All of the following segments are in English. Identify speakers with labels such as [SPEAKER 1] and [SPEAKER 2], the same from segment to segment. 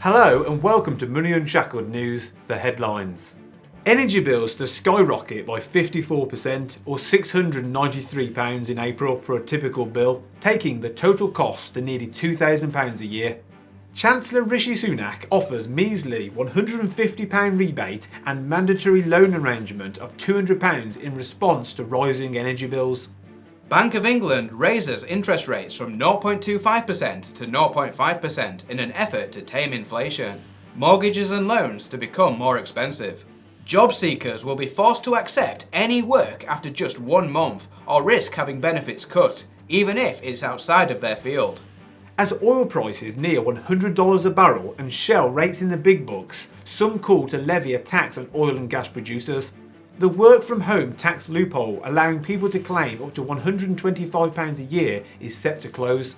[SPEAKER 1] Hello and welcome to Money Unshackled News, the headlines. Energy bills to skyrocket by 54% or £693 in April for a typical bill, taking the total cost to nearly £2,000 a year. Chancellor Rishi Sunak offers measly £150 rebate and mandatory loan arrangement of £200 in response to rising energy bills.
[SPEAKER 2] Bank of England raises interest rates from 0.25% to 0.5% in an effort to tame inflation. Mortgages and loans to become more expensive. Job seekers will be forced to accept any work after just 1 month or risk having benefits cut, even if it's outside of their field.
[SPEAKER 1] As oil prices near $100 a barrel and Shell rates in the big bucks, some call to levy a tax on oil and gas producers. The work-from-home tax loophole allowing people to claim up to £125 a year is set to close.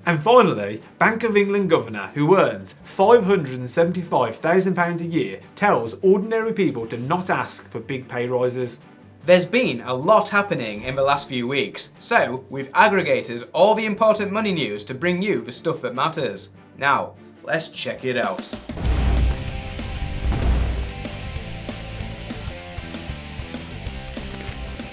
[SPEAKER 1] And finally, Bank of England Governor who earns £575,000 a year tells ordinary people to not ask for big pay rises.
[SPEAKER 2] There's been a lot happening in the last few weeks, so we've aggregated all the important money news to bring you the stuff that matters. Now, let's check it out.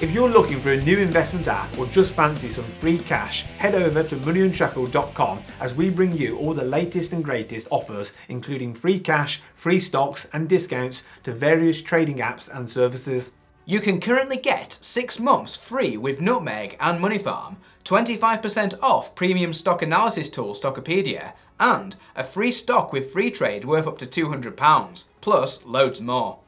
[SPEAKER 1] If you're looking for a new investment app or just fancy some free cash, head over to moneyunshackled.com as we bring you all the latest and greatest offers, including free cash, free stocks and discounts to various trading apps and services.
[SPEAKER 2] You can currently get 6 months free with Nutmeg and Money Farm, 25% off premium stock analysis tool Stockopedia, and a free stock with free trade worth up to £200, plus loads more.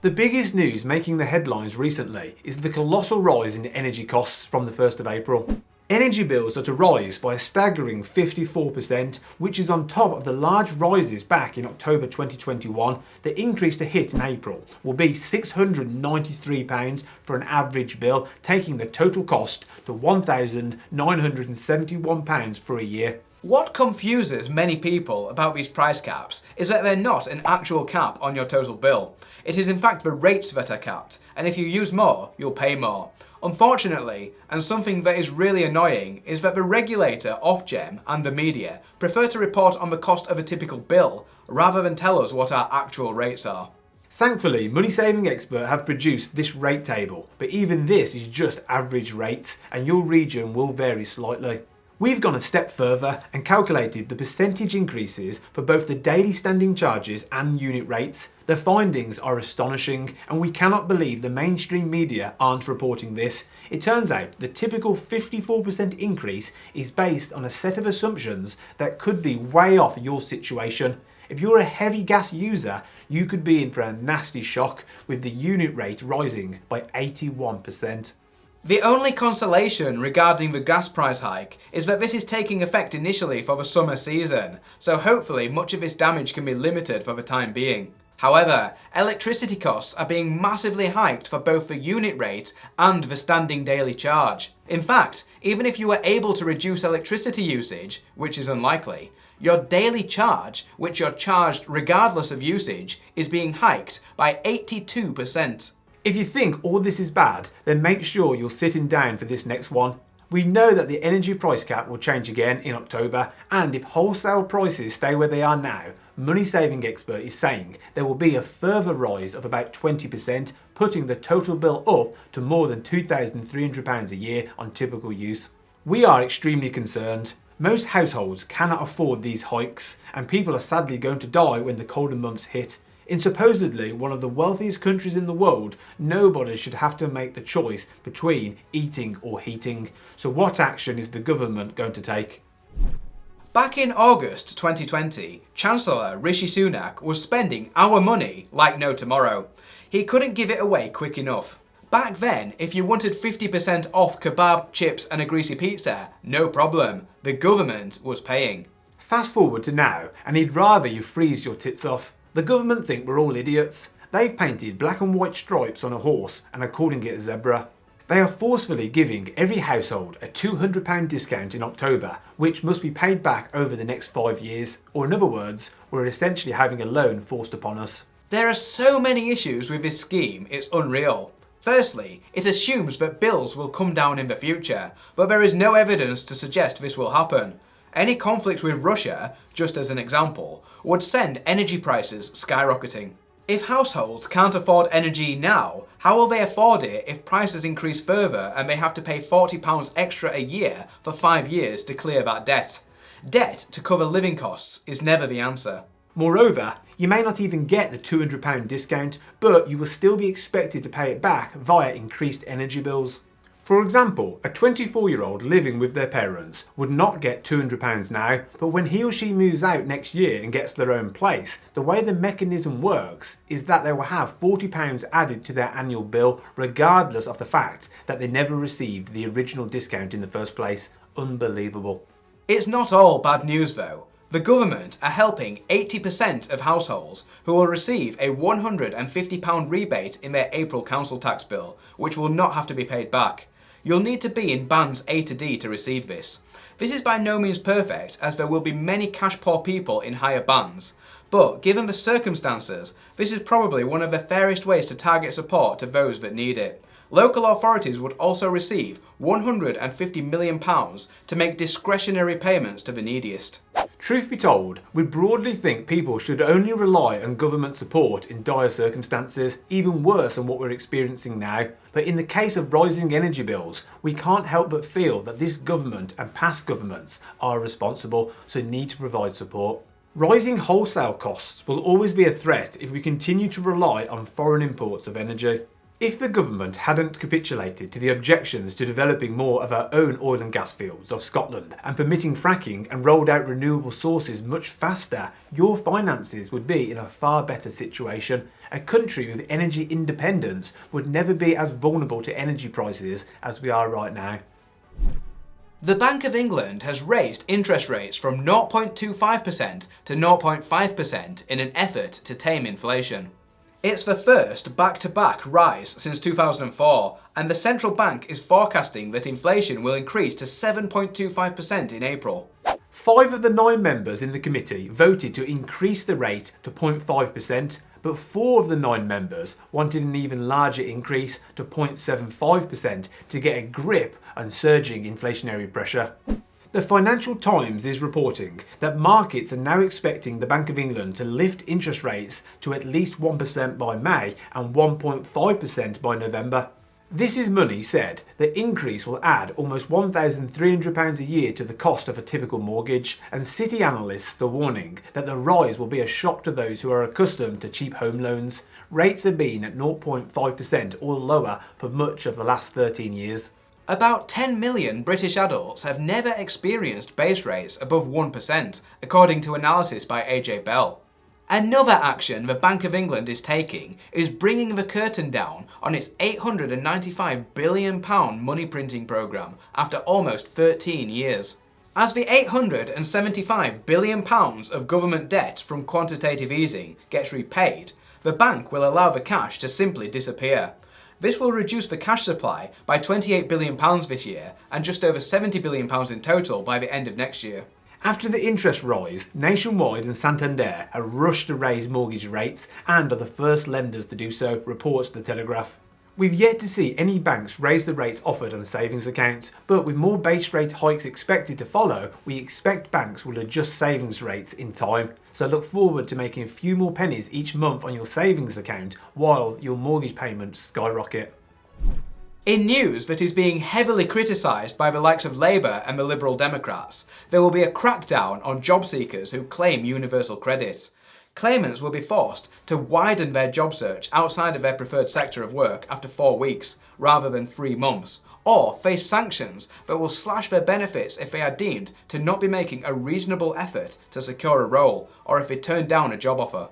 [SPEAKER 1] The biggest news making the headlines recently is the colossal rise in energy costs from the 1st of April. Energy bills are to rise by a staggering 54%, which is on top of the large rises back in October 2021. The increase to hit in April will be £693 for an average bill, taking the total cost to £1,971 for a year.
[SPEAKER 2] What confuses many people about these price caps is that they're not an actual cap on your total bill. It is in fact the rates that are capped, and if you use more, you'll pay more. Unfortunately, and something that is really annoying, is that the regulator, Ofgem, and the media prefer to report on the cost of a typical bill rather than tell us what our actual rates are.
[SPEAKER 1] Thankfully, Money Saving Expert have produced this rate table, but even this is just average rates, and your region will vary slightly. We've gone a step further and calculated the percentage increases for both the daily standing charges and unit rates. The findings are astonishing, and we cannot believe the mainstream media aren't reporting this. It turns out the typical 54% increase is based on a set of assumptions that could be way off your situation. If you're a heavy gas user, you could be in for a nasty shock with the unit rate rising by 81%.
[SPEAKER 2] The only consolation regarding the gas price hike is that this is taking effect initially for the summer season, so hopefully much of this damage can be limited for the time being. However, electricity costs are being massively hiked for both the unit rate and the standing daily charge. In fact, even if you were able to reduce electricity usage, which is unlikely, your daily charge, which you're charged regardless of usage, is being hiked by 82%.
[SPEAKER 1] If you think all this is bad, then make sure you're sitting down for this next one. We know that the energy price cap will change again in October, and if wholesale prices stay where they are now, Money Saving Expert is saying there will be a further rise of about 20%, putting the total bill up to more than £2,300 a year on typical use. We are extremely concerned. Most households cannot afford these hikes, and people are sadly going to die when the colder months hit. In supposedly one of the wealthiest countries in the world, nobody should have to make the choice between eating or heating. So what action is the government going to take?
[SPEAKER 2] Back in August 2020, Chancellor Rishi Sunak was spending our money like no tomorrow. He couldn't give it away quick enough. Back then, if you wanted 50% off kebab, chips and a greasy pizza, no problem. The government was paying.
[SPEAKER 1] Fast forward to now, and he'd rather you freeze your tits off. The government think we're all idiots. They've painted black and white stripes on a horse and are calling it a zebra. They are forcefully giving every household a £200 discount in October, which must be paid back over the next 5 years, or in other words, we're essentially having a loan forced upon us.
[SPEAKER 2] There are so many issues with this scheme, it's unreal. Firstly, it assumes that bills will come down in the future, but there is no evidence to suggest this will happen. Any conflict with Russia, just as an example, would send energy prices skyrocketing. If households can't afford energy now, how will they afford it if prices increase further and they have to pay £40 extra a year for 5 years to clear that debt? Debt to cover living costs is never the answer.
[SPEAKER 1] Moreover, you may not even get the £200 discount, but you will still be expected to pay it back via increased energy bills. For example, a 24-year-old living with their parents would not get £200 now, but when he or she moves out next year and gets their own place, the way the mechanism works is that they will have £40 added to their annual bill regardless of the fact that they never received the original discount in the first place. Unbelievable.
[SPEAKER 2] It's not all bad news though. The government are helping 80% of households who will receive a £150 rebate in their April council tax bill, which will not have to be paid back. You'll need to be in bands A to D to receive this. This is by no means perfect, as there will be many cash poor people in higher bands, but given the circumstances, this is probably one of the fairest ways to target support to those that need it. Local authorities would also receive £150 million to make discretionary payments to the neediest.
[SPEAKER 1] Truth be told, we broadly think people should only rely on government support in dire circumstances, even worse than what we're experiencing now. But in the case of rising energy bills, we can't help but feel that this government and past governments are responsible, so need to provide support. Rising wholesale costs will always be a threat if we continue to rely on foreign imports of energy. If the government hadn't capitulated to the objections to developing more of our own oil and gas fields of Scotland and permitting fracking and rolled out renewable sources much faster, your finances would be in a far better situation. A country with energy independence would never be as vulnerable to energy prices as we are right now.
[SPEAKER 2] The Bank of England has raised interest rates from 0.25% to 0.5% in an effort to tame inflation. It's the first back-to-back rise since 2004, and the central bank is forecasting that inflation will increase to 7.25% in April.
[SPEAKER 1] 5 of the 9 members in the committee voted to increase the rate to 0.5%, but 4 of the 9 members wanted an even larger increase to 0.75% to get a grip on surging inflationary pressure. The Financial Times is reporting that markets are now expecting the Bank of England to lift interest rates to at least 1% by May and 1.5% by November. This Is Money said the increase will add almost £1,300 a year to the cost of a typical mortgage, and City analysts are warning that the rise will be a shock to those who are accustomed to cheap home loans. Rates have been at 0.5% or lower for much of the last 13 years.
[SPEAKER 2] About 10 million British adults have never experienced base rates above 1%, according to analysis by AJ Bell. Another action the Bank of England is taking is bringing the curtain down on its £895 billion money printing programme after almost 13 years. As the £875 billion of government debt from quantitative easing gets repaid, the bank will allow the cash to simply disappear. This will reduce the cash supply by £28 billion this year and just over £70 billion in total by the end of next year.
[SPEAKER 1] After the interest rise, Nationwide and Santander have rushed to raise mortgage rates and are the first lenders to do so, reports The Telegraph. We've yet to see any banks raise the rates offered on savings accounts, but with more base rate hikes expected to follow, we expect banks will adjust savings rates in time. So look forward to making a few more pennies each month on your savings account while your mortgage payments skyrocket.
[SPEAKER 2] In news that is being heavily criticised by the likes of Labour and the Liberal Democrats, there will be a crackdown on job seekers who claim universal credit. Claimants will be forced to widen their job search outside of their preferred sector of work after 4 weeks, rather than 3 months, or face sanctions that will slash their benefits if they are deemed to not be making a reasonable effort to secure a role, or if they turn down a job offer.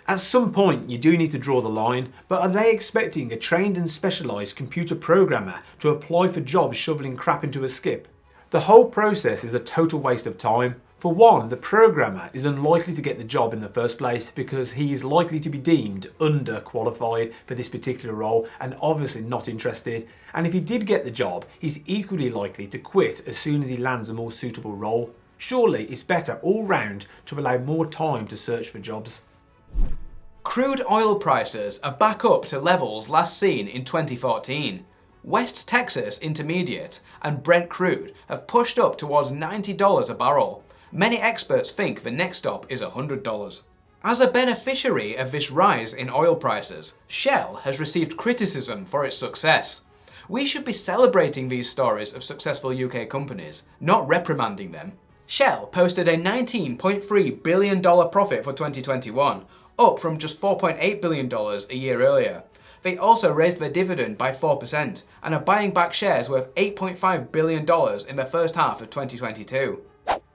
[SPEAKER 1] At some point you do need to draw the line, but are they expecting a trained and specialised computer programmer to apply for jobs shoveling crap into a skip? The whole process is a total waste of time. For one, the programmer is unlikely to get the job in the first place because he is likely to be deemed underqualified for this particular role and obviously not interested. And if he did get the job, he's equally likely to quit as soon as he lands a more suitable role. Surely it's better all round to allow more time to search for jobs.
[SPEAKER 2] Crude oil prices are back up to levels last seen in 2014. West Texas Intermediate and Brent crude have pushed up towards $90 a barrel. Many experts think the next stop is $100. As a beneficiary of this rise in oil prices, Shell has received criticism for its success. We should be celebrating these stories of successful UK companies, not reprimanding them. Shell posted a $19.3 billion profit for 2021, up from just $4.8 billion a year earlier. They also raised their dividend by 4% and are buying back shares worth $8.5 billion in the first half of 2022.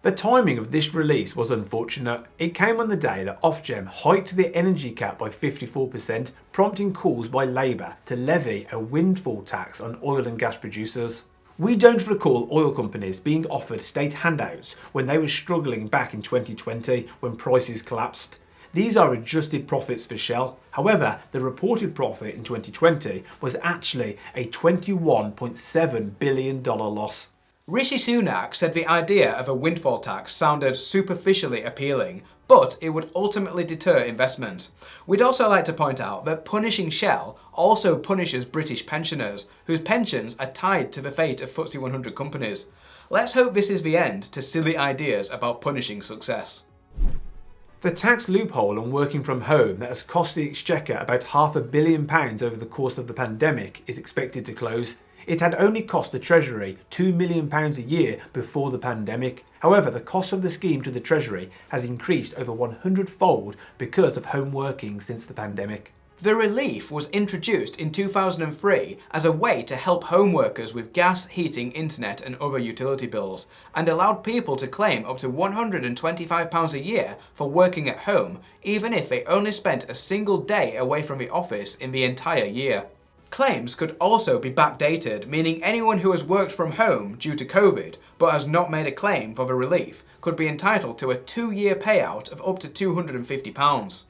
[SPEAKER 1] The timing of this release was unfortunate. It came on the day that Ofgem hiked the energy cap by 54%, prompting calls by Labour to levy a windfall tax on oil and gas producers. We don't recall oil companies being offered state handouts when they were struggling back in 2020 when prices collapsed. These are adjusted profits for Shell. However, the reported profit in 2020 was actually a $21.7 billion loss.
[SPEAKER 2] Rishi Sunak said the idea of a windfall tax sounded superficially appealing, but it would ultimately deter investment. We'd also like to point out that punishing Shell also punishes British pensioners, whose pensions are tied to the fate of FTSE 100 companies. Let's hope this is the end to silly ideas about punishing success.
[SPEAKER 1] The tax loophole on working from home that has cost the Exchequer about £500 million over the course of the pandemic is expected to close. It had only cost the Treasury £2 million a year before the pandemic. However, the cost of the scheme to the Treasury has increased over 100-fold because of home working since the pandemic.
[SPEAKER 2] The relief was introduced in 2003 as a way to help home workers with gas, heating, internet and other utility bills, and allowed people to claim up to £125 a year for working at home, even if they only spent a single day away from the office in the entire year. Claims could also be backdated, meaning anyone who has worked from home due to COVID but has not made a claim for the relief could be entitled to a 2-year payout of up to £250.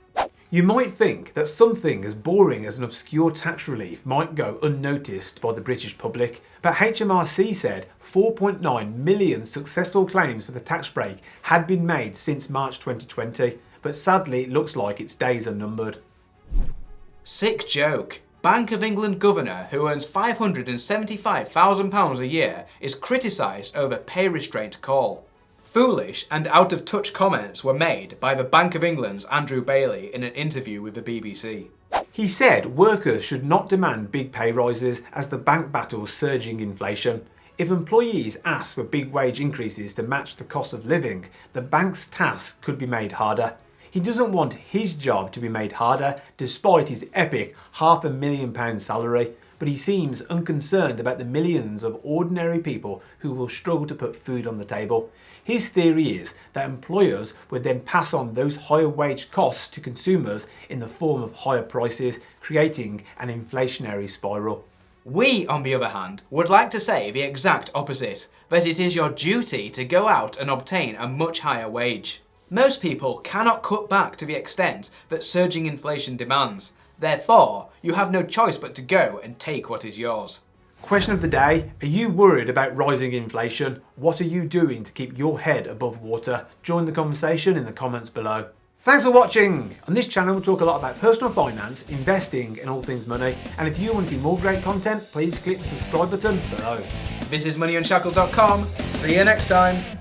[SPEAKER 1] You might think that something as boring as an obscure tax relief might go unnoticed by the British public, but HMRC said 4.9 million successful claims for the tax break had been made since March 2020, but sadly it looks like its days are numbered.
[SPEAKER 2] Sick joke. Bank of England governor who earns £575,000 a year is criticised over pay restraint call. Foolish and out-of-touch comments were made by the Bank of England's Andrew Bailey in an interview with the BBC.
[SPEAKER 1] He said workers should not demand big pay rises as the bank battles surging inflation. If employees ask for big wage increases to match the cost of living, the bank's task could be made harder. He doesn't want his job to be made harder despite his epic £500,000 salary, but he seems unconcerned about the millions of ordinary people who will struggle to put food on the table. His theory is that employers would then pass on those higher wage costs to consumers in the form of higher prices, creating an inflationary spiral.
[SPEAKER 2] We, on the other hand, would like to say the exact opposite, that it is your duty to go out and obtain a much higher wage. Most people cannot cut back to the extent that surging inflation demands. Therefore, you have no choice but to go and take what is yours.
[SPEAKER 1] Question of the day, are you worried about rising inflation? What are you doing to keep your head above water? Join the conversation in the comments below. Thanks for watching! On this channel we'll talk a lot about personal finance, investing and all things money. And if you want to see more great content, please click the subscribe button below.
[SPEAKER 2] This is MoneyUnshackled.com. See you next time.